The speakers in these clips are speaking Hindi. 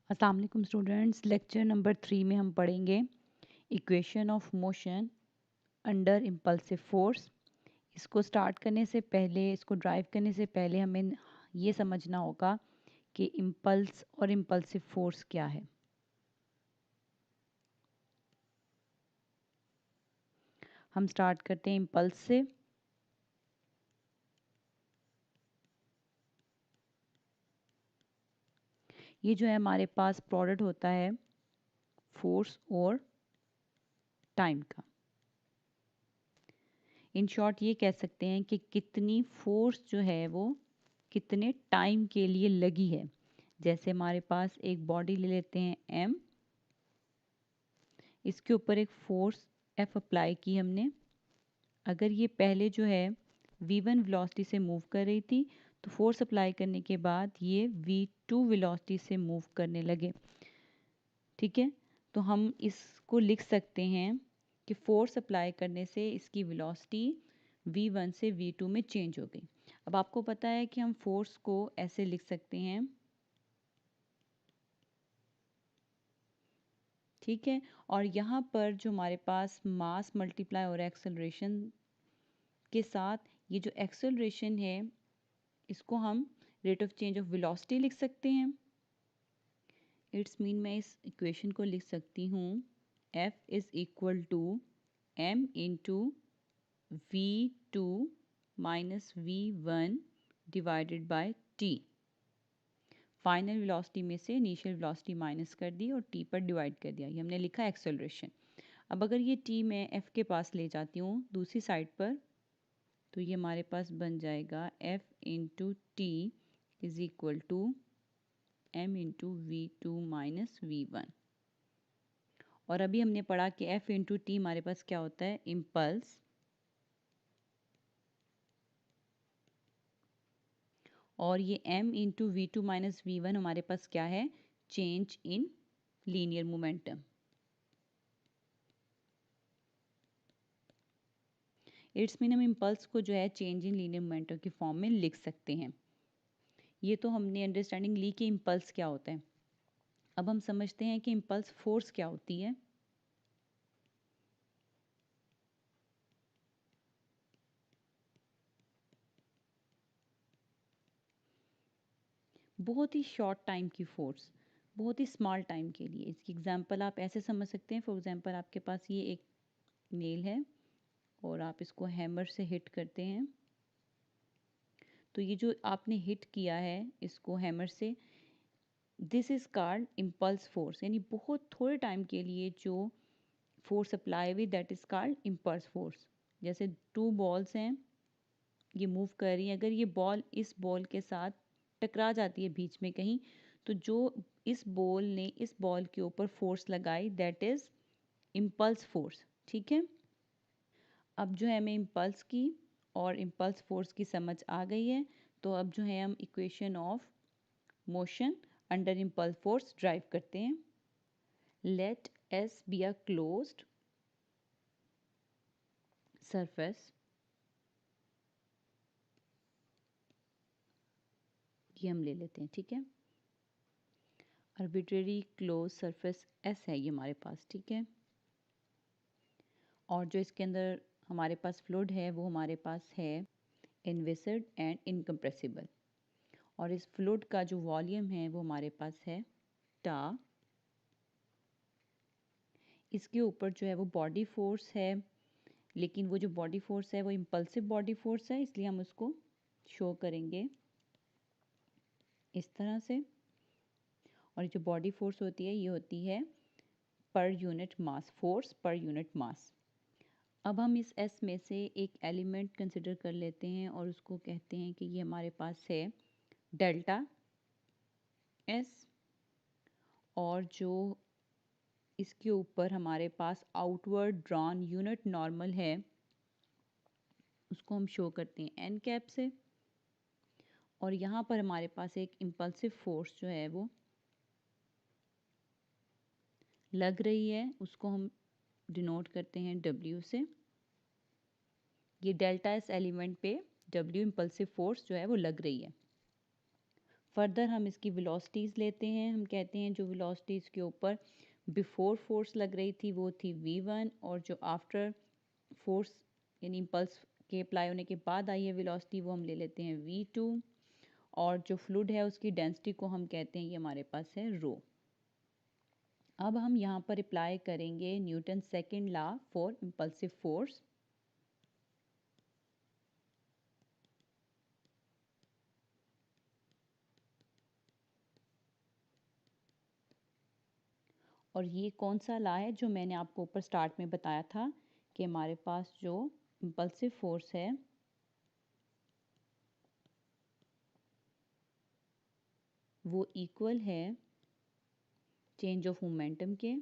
अस्सलाम वालेकुम स्टूडेंट्स। लेक्चर नंबर 3 में हम पढ़ेंगे equation of motion under impulsive force. इसको स्टार्ट करने से पहले, इसको ड्राइव करने से पहले हमें ये समझना होगा कि इम्पल्स और इम्पल्सिव फोर्स क्या है। हम स्टार्ट करते हैं इम्पल्स से। ये जो है हमारे पास प्रोडक्ट होता है फोर्स और टाइम का। इन शॉर्ट ये कह सकते हैं कि कितनी फोर्स जो है वो कितने टाइम के लिए लगी है। जैसे हमारे पास एक बॉडी ले लेते हैं एम, इसके ऊपर एक फोर्स एफ अप्लाई की हमने। अगर ये पहले जो है v1 वेलोसिटी से मूव कर रही थी, तो फोर्स अप्लाई करने के बाद ये v2 वेलोसिटी से मूव करने लगे। ठीक है, तो हम इसको लिख सकते हैं कि फोर्स अप्लाई करने से इसकी वेलोसिटी v1 से v2 में चेंज हो गई। अब आपको पता है कि हम फोर्स को ऐसे लिख सकते हैं, ठीक है। और यहाँ पर जो हमारे पास मास मल्टीप्लाई और एक्सेलरेशन के साथ ये जो एक्सेलरेशन है, इसको हम rate of change of velocity लिख सकते हैं। इट्स मीन मैं इस इक्वेशन को लिख सकती हूँ F is equal to m into v2 minus v1 divided by t। Final velocity में से इनिशियल वेलोसिटी माइनस कर दी और t पर डिवाइड कर दिया। ये हमने लिखा एक्सेलरेशन। अब अगर ये t मैं f के पास ले जाती हूँ दूसरी साइड पर, तो ये हमारे पास बन जाएगा F into T is equal to m into v2 minus v1। और अभी हमने पढ़ा कि F इंटू टी हमारे पास क्या होता है, इम्पल्स। और ये m into v2 minus v1 हमारे पास क्या है, change in linear momentum. It's mean हम इम्पल्स को जो है चेंज इन लीनियर मोमेंटम की फॉर्म में लिख सकते हैं। ये तो हमने अंडरस्टैंडिंग ली कि इम्पल्स क्या होता है। अब हम समझते हैं कि इम्पल्स फोर्स क्या होती है। बहुत ही शॉर्ट टाइम की फोर्स, बहुत ही स्मॉल टाइम के लिए। इसकी एग्जांपल आप ऐसे समझ सकते हैं, फॉर एग्जांपल आपके पास ये एक नेल है और आप इसको हैमर से हिट करते हैं, तो ये जो आपने हिट किया है इसको हैमर से, this is called impulse force. यानी बहुत थोड़े टाइम के लिए जो फोर्स अप्लाई हुई, that is called impulse force. जैसे टू बॉल्स हैं, ये मूव कर रही हैं, अगर ये बॉल इस बॉल के साथ टकरा जाती है बीच में कहीं, तो जो इस बॉल ने इस बॉल के ऊपर फोर्स लगाई, दैट इज इम्पल्स फोर्स। ठीक है, अब जो है हमें इम्पल्स की और इम्पल्स फोर्स की समझ आ गई है। तो अब जो है हम equation of motion under impulse force derive करते हैं। Let S be a closed surface, ये हम ले लेते हैं, ठीक है। आर्बिट्रेरी क्लोज सरफेस एस है ये हमारे पास, ठीक है। और जो इसके अंदर हमारे पास फ्लूइड है वो हमारे पास है इनविसिड एंड इनकम्प्रेसिबल। और इस फ्लूइड का जो वॉल्यूम है वो हमारे पास है टा। इसके ऊपर जो है वो बॉडी फोर्स है, लेकिन वो जो बॉडी फोर्स है वो इम्पल्सिव बॉडी फोर्स है, इसलिए हम उसको शो करेंगे इस तरह से। और जो बॉडी फोर्स होती है ये होती है per unit mass, force per unit mass. अब हम इस एस में से एक एलिमेंट कंसिडर कर लेते हैं और उसको कहते हैं कि ये हमारे पास है डेल्टा एस। और जो इसके ऊपर हमारे पास आउटवर्ड ड्रॉन यूनिट नॉर्मल है उसको हम शो करते हैं एन कैप से। और यहाँ पर हमारे पास एक इम्पल्सिव फोर्स जो है वो लग रही है, उसको हम डिनोट करते हैं डब्ल्यू से। ये डेल्टा एस एलिमेंट पे डब्ल्यू इम्पल्सिव फोर्स जो है वो लग रही है। फर्दर हम इसकी वेलोसिटीज़ लेते हैं। हम कहते हैं जो वेलोसिटीज़ के ऊपर बिफोर फोर्स लग रही थी वो थी v1, और जो आफ्टर फोर्स यानी इम्पल्स के अप्लाई होने के बाद आई है वेलोसिटी वो हम ले लेते हैं v2, और जो फ्लूइड है उसकी डेंसिटी को हम कहते हैं ये हमारे पास है रो। अब हम यहाँ पर अप्लाई करेंगे Newton second law for impulsive force. और ये कौन सा लॉ है जो मैंने आपको ऊपर स्टार्ट में बताया था कि हमारे पास जो इम्पल्सिव फोर्स है वो इक्वल है चेंज ऑफ मोमेंटम के।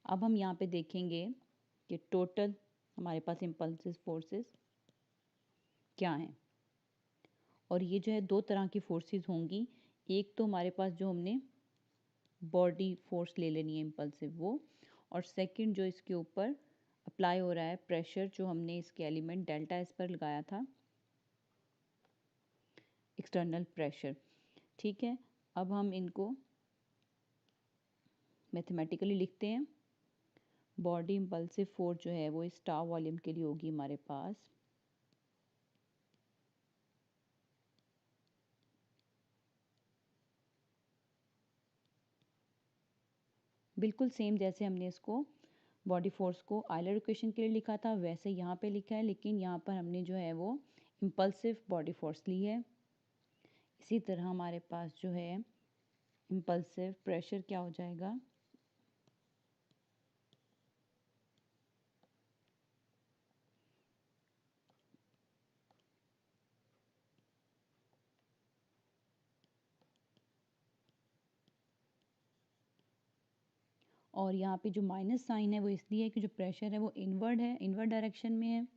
अब हम यहाँ पे देखेंगे कि टोटल हमारे पास इम्पल्सिव फोर्सेस क्या हैं, और ये जो है दो तरह की फोर्सेस होंगी। एक तो हमारे पास जो हमने बॉडी फोर्स ले लेनी है इम्पल्सिव वो, और सेकंड जो इसके ऊपर अप्लाई हो रहा है प्रेशर जो हमने इसके एलिमेंट डेल्टा एस पर लगाया था, एक्सटर्नल प्रेशर। ठीक है, अब हम इनको मैथमेटिकली लिखते हैं। बॉडी इम्पल्सिव फोर्स जो है वो इस टाउ वॉल्यूम के लिए होगी हमारे पास बिल्कुल सेम जैसे हमने इसको बॉडी फोर्स को आयलर इक्वेशन के लिए लिखा था वैसे यहाँ पे लिखा है, लेकिन यहाँ पर हमने जो है वो इम्पल्सिव बॉडी फोर्स ली है। इसी तरह हमारे पास जो है इम्पल्सिव प्रेशर क्या हो जाएगा, और यहाँ पे जो माइनस साइन है वो इसलिए है कि जो प्रेशर है वो इनवर्ड है, इनवर्ड डायरेक्शन में है।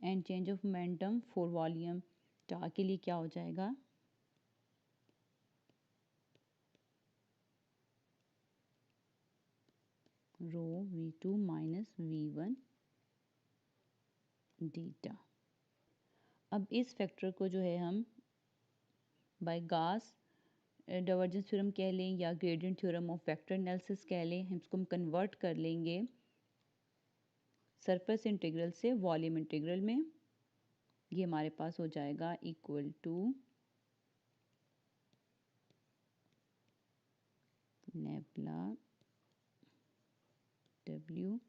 And change of momentum for volume टा के लिए क्या हो जाएगा, रो v2 माइनस v1 डीटा। अब इस फैक्टर को जो है हम बाय गास डाइवर्जेंस थ्योरम कह लें या gradient theorem of vector analysis कह लें, हम इसको हम कन्वर्ट कर लेंगे सरफेस इंटीग्रल से वॉल्यूम इंटीग्रल में। ये हमारे पास हो जाएगा equal to nabla W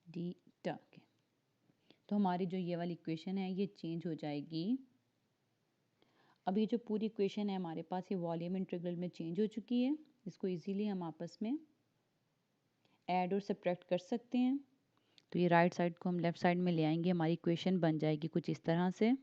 D टा के। तो हमारी जो ये वाली इक्वेशन है ये चेंज हो जाएगी। अब ये जो पूरी इक्वेशन है हमारे पास ये वॉल्यूम इंटीग्रल में चेंज हो चुकी है। इसको इजीली हम आपस में ऐड और सब्ट्रैक्ट कर सकते हैं। तो ये राइट साइड को हम लेफ्ट साइड में ले आएंगे, हमारी इक्वेशन बन जाएगी कुछ इस तरह से।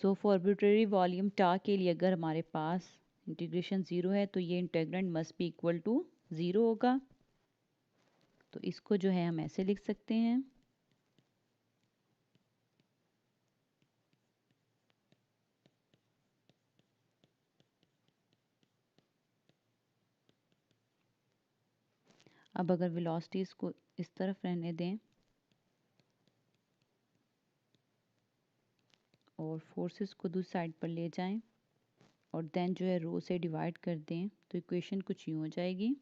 सो फॉर आर्बिट्रेरी वॉल्यूम टा के लिए अगर हमारे पास इंटीग्रेशन ज़ीरो है तो ये integrand must be equal to zero होगा। तो इसको जो है हम ऐसे लिख सकते हैं, अब अगर वेलोसिटीज़ को इस तरफ रहने दें और फोर्सेस को दूसरी साइड पर ले जाएं और देन जो है रो से डिवाइड कर दें तो इक्वेशन कुछ यूँ हो जाएगी।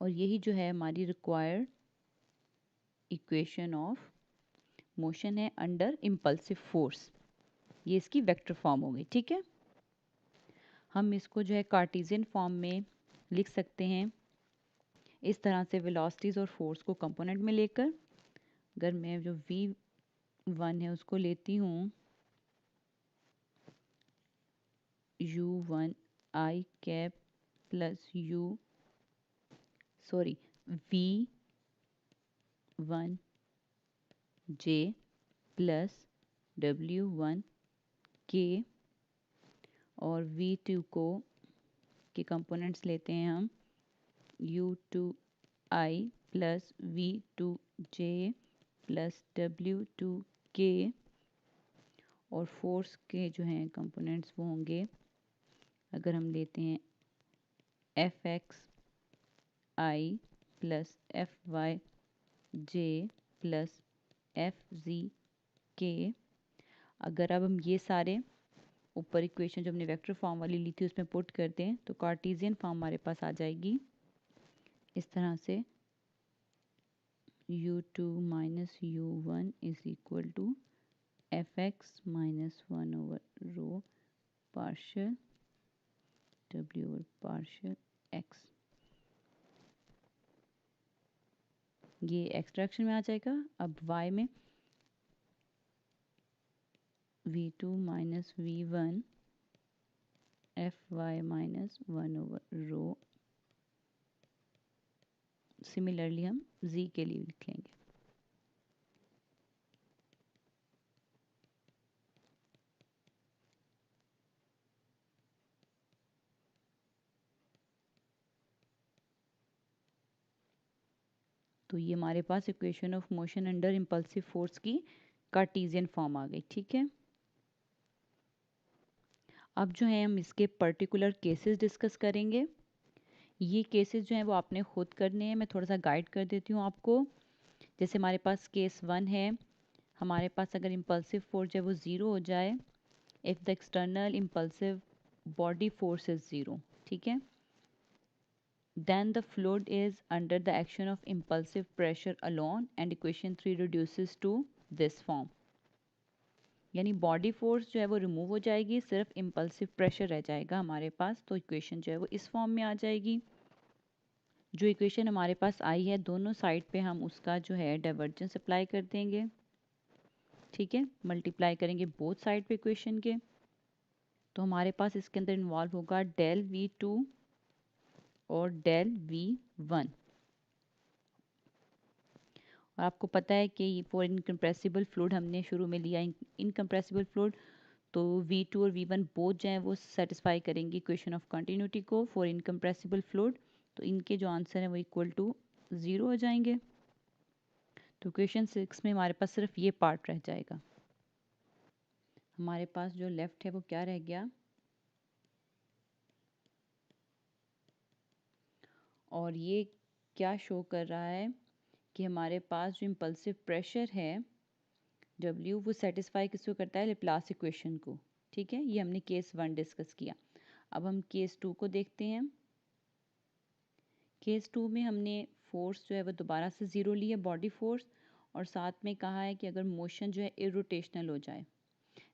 और यही जो है हमारी रिक्वायर्ड इक्वेशन ऑफ मोशन है अंडर इम्पल्सिव फोर्स। ये इसकी वेक्टर फॉर्म हो गई। ठीक है, हम इसको जो है कार्टेशियन फॉर्म में लिख सकते हैं इस तरह से, वेलोसिटीज़ और फोर्स को कंपोनेंट में लेकर। अगर मैं जो v1 है उसको लेती हूँ u1 i cap plus v1 j plus w1 के और V2 को के कंपोनेंट्स लेते हैं हम U2I plus V2J plus W2K और फोर्स के जो हैं कंपोनेंट्स वो होंगे, अगर हम लेते हैं FXI plus FYJ plus FZK। अगर अब हम ये सारे ऊपर इक्वेशन जो हमने वेक्टर फॉर्म वाली ली थी उसमें पुट करते हैं तो कार्टेशियन फॉर्म हमारे पास आ जाएगी इस तरह से U2 minus U1 is equal to FX minus 1 over rho partial W over partial X। ये एक्सट्रैक्शन में आ जाएगा। अब Y में V2 minus V1 FY minus 1 over rho. Similarly हम Z के लिए लिख लेंगे। तो ये हमारे पास equation of motion under impulsive force की कार्टेशियन फॉर्म आ गई। ठीक है, अब जो है हम इसके पर्टिकुलर केसेस डिस्कस करेंगे। ये केसेस जो हैं वो आपने खुद करने हैं, मैं थोड़ा सा गाइड कर देती हूँ आपको। जैसे हमारे पास केस 1 है, हमारे पास अगर इम्पल्सिव फोर्स जो है वो 0 हो जाए, if the external impulsive body force is 0, ठीक है, then the fluid is under the action of impulsive pressure alone and equation 3 reduces to this form। यानी बॉडी फोर्स जो है वो रिमूव हो जाएगी, सिर्फ इम्पल्सिव प्रेशर रह जाएगा हमारे पास। तो इक्वेशन जो है वो इस फॉर्म में आ जाएगी। जो इक्वेशन हमारे पास आई है दोनों साइड पे हम उसका जो है डाइवर्जेंस अप्लाई कर देंगे। ठीक है, मल्टीप्लाई करेंगे बोथ साइड पे इक्वेशन के। तो हमारे पास इसके अंदर इन्वॉल्व होगा डेल V2 और डेल V1। और आपको पता है कि फॉर इनकम्प्रेसिबल फ्लूइड हमने शुरू में लिया इनकम्प्रेसिबल फ्लूइड, तो V2 और V1 बोथ जो हैं वो सेटिस्फाई करेंगी इक्वेशन ऑफ कंटिन्यूटी को फॉर इनकम्प्रेसिबल फ्लूइड। तो इनके जो आंसर है वो इक्वल टू 0 हो जाएंगे। तो इक्वेशन 6 में हमारे पास सिर्फ ये पार्ट रह जाएगा। हमारे पास जो लेफ्ट है वो क्या रह गया, और ये क्या शो कर रहा है कि हमारे पास जो इम्पल्सिव प्रेशर है W वो सेटिस्फाई किसको करता है, लेप्लास इक्वेशन को। ठीक है, ये हमने केस 1 डिस्कस किया। अब हम केस 2 को देखते हैं। केस 2 में हमने फोर्स जो है वो दोबारा से 0 ली है, बॉडी फोर्स, और साथ में कहा है कि अगर मोशन जो है इरोटेशनल हो जाए,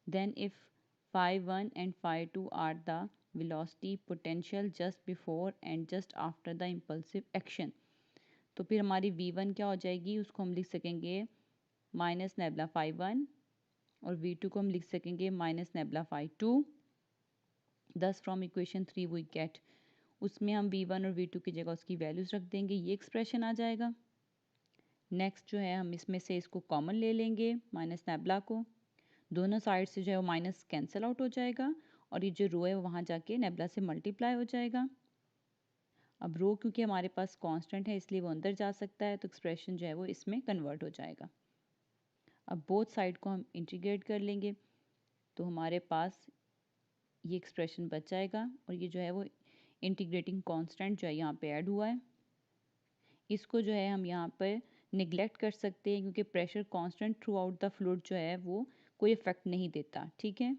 then if phi1 and phi2 are the velocity potential just before and just after the impulsive action, तो फिर हमारी V1 क्या हो जाएगी, उसको हम लिख सकेंगे माइनस नेबला phi1, और V2 को हम लिख सकेंगे माइनस नेबला phi2। दस फ्रॉम इक्वेशन 3 वी गेट, उसमें हम V1 और V2 की जगह उसकी वैल्यूज़ रख देंगे, ये एक्सप्रेशन आ जाएगा। नेक्स्ट जो है हम इसमें से इसको कॉमन ले लेंगे माइनस नेबला को, दोनों साइड से जो है वो माइनस कैंसिल आउट हो जाएगा, और ये जो रो है वो वहाँ जाके नेबला से मल्टीप्लाई हो जाएगा। अब रो क्योंकि हमारे पास कांस्टेंट है इसलिए वो अंदर जा सकता है, तो एक्सप्रेशन जो है वो इसमें कन्वर्ट हो जाएगा। अब बोथ साइड को हम इंटीग्रेट कर लेंगे, तो हमारे पास ये एक्सप्रेशन बच जाएगा, और ये जो है वो इंटीग्रेटिंग कांस्टेंट जो है यहाँ पे ऐड हुआ है। इसको जो है हम यहाँ पर निगलेक्ट कर सकते हैं क्योंकि pressure constant through out the fluid जो है वो कोई इफेक्ट नहीं देता। ठीक है,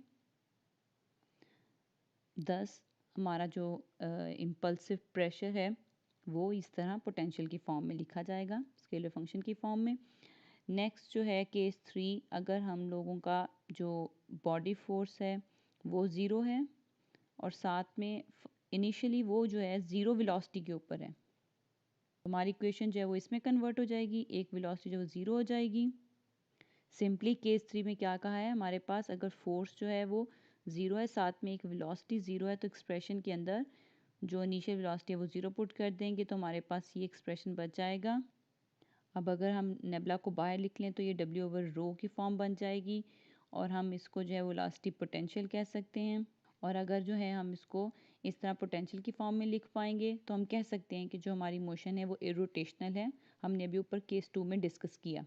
दस हमारा जो इम्पल्सिव प्रेशर है वो इस तरह पोटेंशियल की फॉर्म में लिखा जाएगा, स्केलर फंक्शन की फॉर्म में। नेक्स्ट जो है केस 3, अगर हम लोगों का जो बॉडी फोर्स है वो 0 है, और साथ में इनिशियली वो जो है 0 वेलोसिटी के ऊपर है, हमारी इक्वेशन जो है वो इसमें कन्वर्ट हो जाएगी, एक वेलोसिटी जो 0 हो जाएगी। सिंपली केस 3 में क्या कहा है, हमारे पास अगर फोर्स जो है वो 0 है, साथ में एक वेलोसिटी 0 है, तो एक्सप्रेशन के अंदर जो इनिशियल वेलोसिटी है वो 0 पुट कर देंगे, तो हमारे पास ये एक्सप्रेशन बच जाएगा। अब अगर हम नेबला को बाहर लिख लें तो ये W ओवर रो की फॉर्म बन जाएगी, और हम इसको जो है वो इलास्टिक पोटेंशियल कह सकते हैं। और अगर जो है हम इसको इस तरह पोटेंशियल की फॉर्म में लिख पाएंगे तो हम कह सकते हैं कि जो हमारी मोशन है वो इरोटेशनल है। हमने अभी ऊपर केस 2 में डिस्कस किया।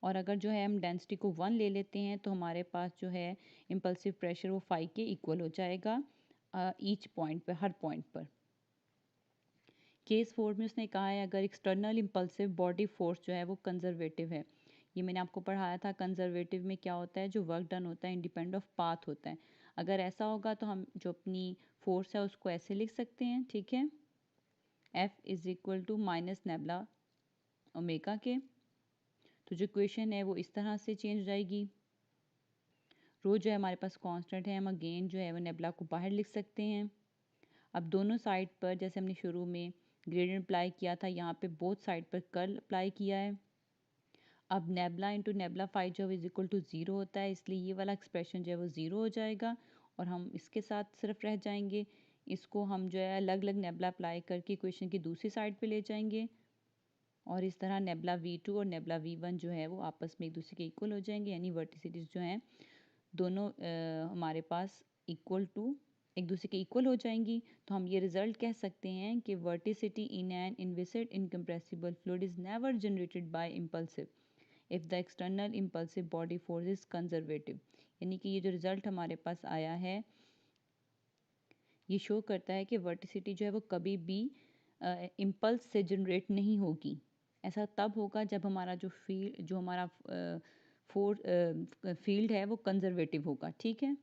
और अगर जो है हम डेंसिटी को 1 ले लेते हैं तो हमारे पास जो है इम्पल्सिव प्रेशर वो 5 के इक्वल हो जाएगा ईच पॉइंट पर, हर पॉइंट पर। केस 4 में उसने कहा है अगर एक्सटर्नल इम्पल्सिव बॉडी फोर्स जो है वो कंजर्वेटिव है। ये मैंने आपको पढ़ाया था, कंजर्वेटिव में क्या होता है, जो वर्क डन होता है इंडिपेंडेंट ऑफ पाथ होता है। अगर ऐसा होगा तो हम जो अपनी फोर्स है उसको ऐसे लिख सकते हैं, ठीक है, F is equal to minus nabla omega के। तो जो इक्वेशन है वो इस तरह से चेंज हो जाएगी। रो जो है हमारे पास कांस्टेंट है, हम अगेन जो है वो नेबला को बाहर लिख सकते हैं। अब दोनों साइड पर जैसे हमने शुरू में ग्रेडियंट अप्लाई किया था, यहाँ पे बोथ साइड पर कर्ल अप्लाई किया है। अब नेबला इंटू नेबला फाई जो है इज इक्वल टू 0 होता है, इसलिए ये वाला एक्सप्रेशन जो है वो 0 हो जाएगा और हम इसके साथ सिर्फ रह जाएंगे। इसको हम जो है अलग अलग नेबला अप्लाई करके इक्वेशन की दूसरी साइड पे ले जाएंगे और इस तरह नेबला V2 और नेबला V1 जो है वो आपस में एक दूसरे के इक्वल हो जाएंगे, यानी वर्टिसिटीज जो हैं दोनों हमारे पास इक्वल टू एक दूसरे के इक्वल हो जाएंगी। तो हम ये रिजल्ट कह सकते हैं कि वर्टिसिटी in an inviscid incompressible fluid is never generated by impulsive if the external impulsive body force is conservative. यानी कि ये जो रिजल्ट हमारे पास आया है ये शो करता है कि वर्टिसिटी जो है वो कभी भी इम्पल्स से जनरेट नहीं होगी। ऐसा तब होगा जब हमारा जो हमारा फील्ड है वो कंजर्वेटिव होगा, ठीक है।